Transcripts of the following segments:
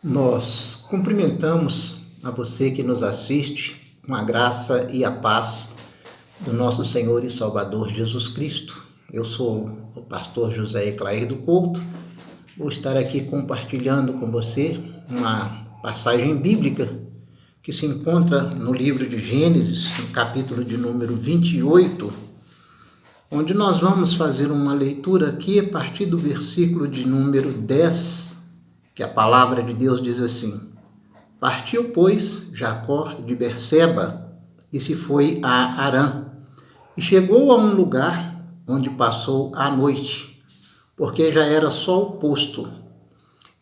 Nós cumprimentamos a você que nos assiste com a graça e a paz do nosso Senhor e Salvador Jesus Cristo. Eu sou o pastor José Eclair do Couto. Vou estar aqui compartilhando com você uma passagem bíblica que se encontra no livro de Gênesis, no capítulo de número 28, onde nós vamos fazer uma leitura aqui a partir do versículo de número 10, que a palavra de Deus diz assim: Partiu, pois, Jacó de Berseba e se foi a Harã, e chegou a um lugar onde passou a noite, porque já era sol posto.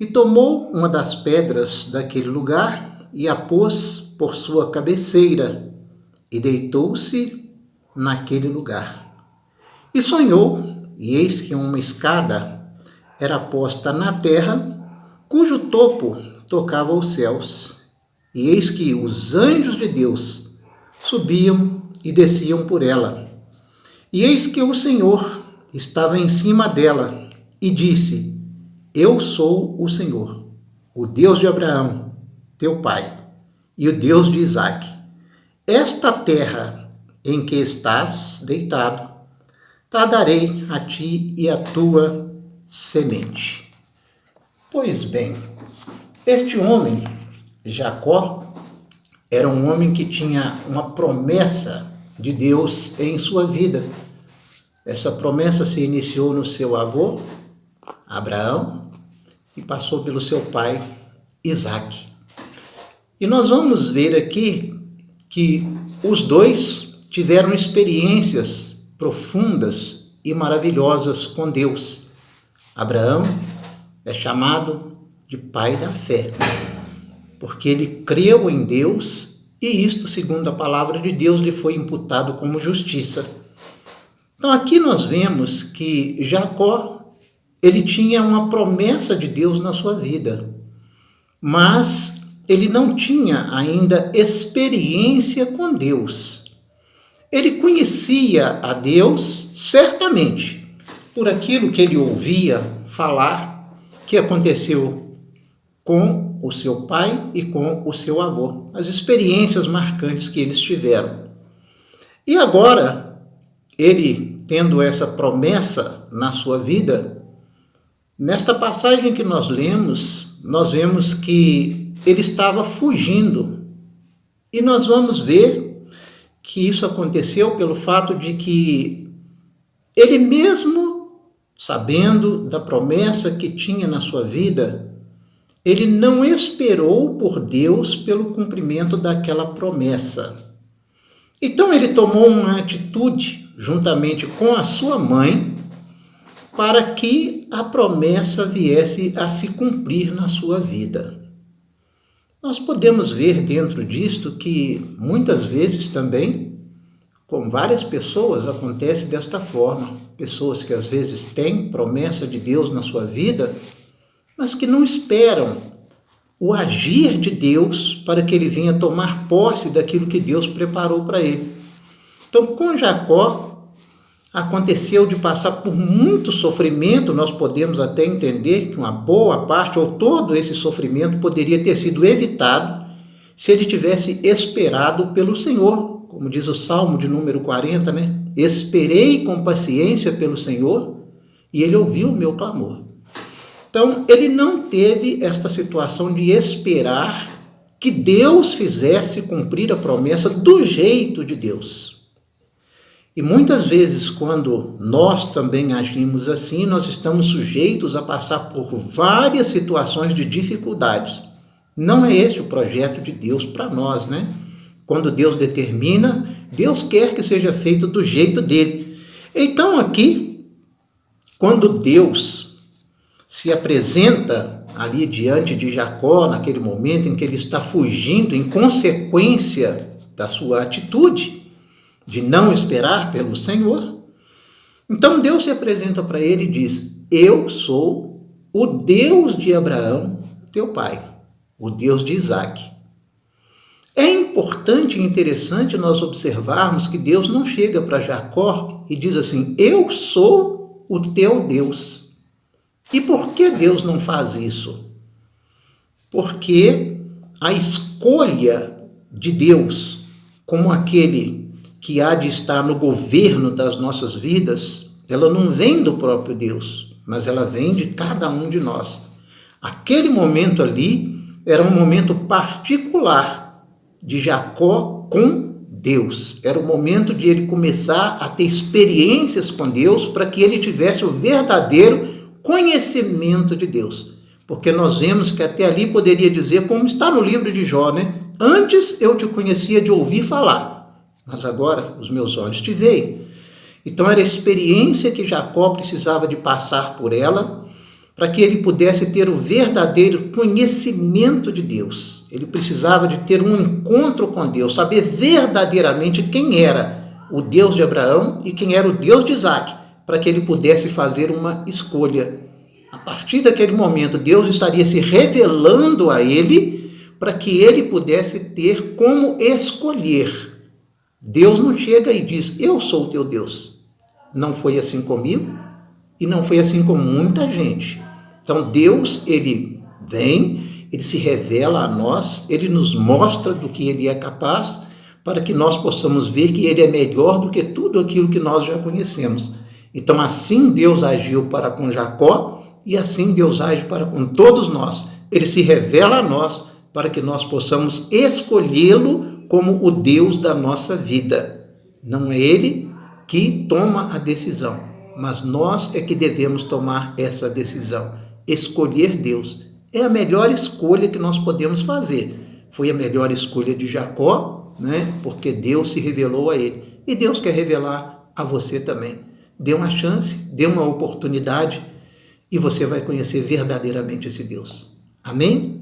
E tomou uma das pedras daquele lugar e a pôs por sua cabeceira, e deitou-se naquele lugar. E sonhou, e eis que uma escada era posta na terra, cujo topo tocava os céus. E eis que os anjos de Deus subiam e desciam por ela. E eis que o Senhor estava em cima dela e disse: Eu sou o Senhor, o Deus de Abraão, teu pai, e o Deus de Isaque. Esta terra em que estás deitado, te darei a ti e a tua semente. Pois bem, este homem, Jacó, era um homem que tinha uma promessa de Deus em sua vida. Essa promessa se iniciou no seu avô, Abraão, e passou pelo seu pai, Isaque. E nós vamos ver aqui que os dois tiveram experiências profundas e maravilhosas com Deus. Abraão é chamado de pai da fé, porque ele creu em Deus e isto, segundo a palavra de Deus, lhe foi imputado como justiça. Então aqui nós vemos que Jacó, ele tinha uma promessa de Deus na sua vida, mas ele não tinha ainda experiência com Deus. Ele conhecia a Deus certamente por aquilo que ele ouvia falar que aconteceu com o seu pai e com o seu avô, as experiências marcantes que eles tiveram. E agora, ele tendo essa promessa na sua vida, nesta passagem que nós lemos, nós vemos que ele estava fugindo. E nós vamos ver que isso aconteceu pelo fato de que ele mesmo, sabendo da promessa que tinha na sua vida, ele não esperou por Deus pelo cumprimento daquela promessa. Então ele tomou uma atitude, juntamente com a sua mãe, para que a promessa viesse a se cumprir na sua vida. Nós podemos ver dentro disto que muitas vezes também, com várias pessoas, acontece desta forma. Pessoas que às vezes têm promessa de Deus na sua vida, mas que não esperam o agir de Deus para que ele venha tomar posse daquilo que Deus preparou para ele. Então, com Jacó, aconteceu de passar por muito sofrimento. Nós podemos até entender que uma boa parte ou todo esse sofrimento poderia ter sido evitado se ele tivesse esperado pelo Senhor. Como diz o Salmo de número 40, né? Esperei com paciência pelo Senhor e ele ouviu o meu clamor. Então, ele não teve esta situação de esperar que Deus fizesse cumprir a promessa do jeito de Deus. E muitas vezes, quando nós também agimos assim, nós estamos sujeitos a passar por várias situações de dificuldades. Não é esse o projeto de Deus para nós, né? Quando Deus determina, Deus quer que seja feito do jeito dele. Então aqui, quando Deus se apresenta ali diante de Jacó, naquele momento em que ele está fugindo, em consequência da sua atitude de não esperar pelo Senhor, então Deus se apresenta para ele e diz: Eu sou o Deus de Abraão, teu pai, o Deus de Isaque. É importante e interessante nós observarmos que Deus não chega para Jacó e diz assim: Eu sou o teu Deus. E por que Deus não faz isso? Porque a escolha de Deus como aquele que há de estar no governo das nossas vidas, ela não vem do próprio Deus, mas ela vem de cada um de nós. Aquele momento ali era um momento particular de Jacó com Deus. Era o momento de ele começar a ter experiências com Deus para que ele tivesse o verdadeiro conhecimento de Deus. Porque nós vemos que até ali poderia dizer, como está no livro de Jó, né? Antes eu te conhecia de ouvir falar, mas agora os meus olhos te veem. Então era a experiência que Jacó precisava de passar por ela para que ele pudesse ter o verdadeiro conhecimento de Deus. Ele precisava de ter um encontro com Deus, saber verdadeiramente quem era o Deus de Abraão e quem era o Deus de Isaac, para que ele pudesse fazer uma escolha. A partir daquele momento, Deus estaria se revelando a ele para que ele pudesse ter como escolher. Deus não chega e diz, eu sou o teu Deus. Não foi assim comigo e não foi assim com muita gente. Então Deus, ele vem, ele se revela a nós, ele nos mostra do que ele é capaz para que nós possamos ver que ele é melhor do que tudo aquilo que nós já conhecemos. Então assim Deus agiu para com Jacó e assim Deus age para com todos nós. Ele se revela a nós para que nós possamos escolhê-lo como o Deus da nossa vida. Não é ele que toma a decisão, mas nós é que devemos tomar essa decisão. Escolher Deus é a melhor escolha que nós podemos fazer. Foi a melhor escolha de Jacó, né? Porque Deus se revelou a ele. E Deus quer revelar a você também. Dê uma chance, dê uma oportunidade e você vai conhecer verdadeiramente esse Deus. Amém?